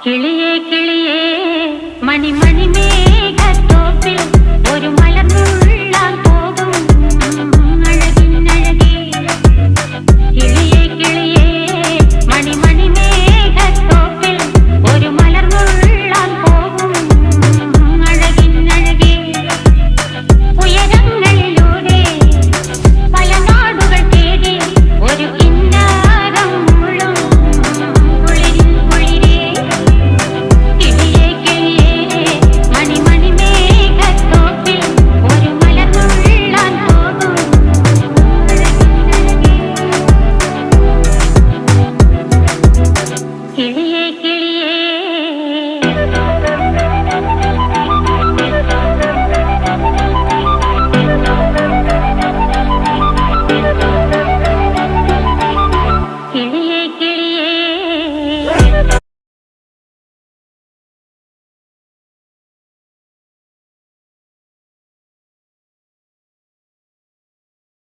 കിളിയേ കിളിയേ മണിമണി മേഘത്തോപ്പിൽ ഒരു മലർന്നുള്ളാൻ പോകും അഴകിനഴകേ. കിളിയേ കിളിയേ മണിമണി മേഘത്തോപ്പിൽ ഒരു മലർന്നുള്ളാൻ പോകും അഴകിനഴകേ. ഉയരങ്ങളിലൂടെ പല നാടുകൾ തേടി ഒരു കിന്നാരം മുള്ളും കുളിരിൻ കുളിരേ. കിളിയേ കിളിയേ മണിമണി മേഘത്തോപ്പിൽ ഒരു മലർന്നുള്ളാൻ പോകും അഴകിനഴകേ. കിളിയേ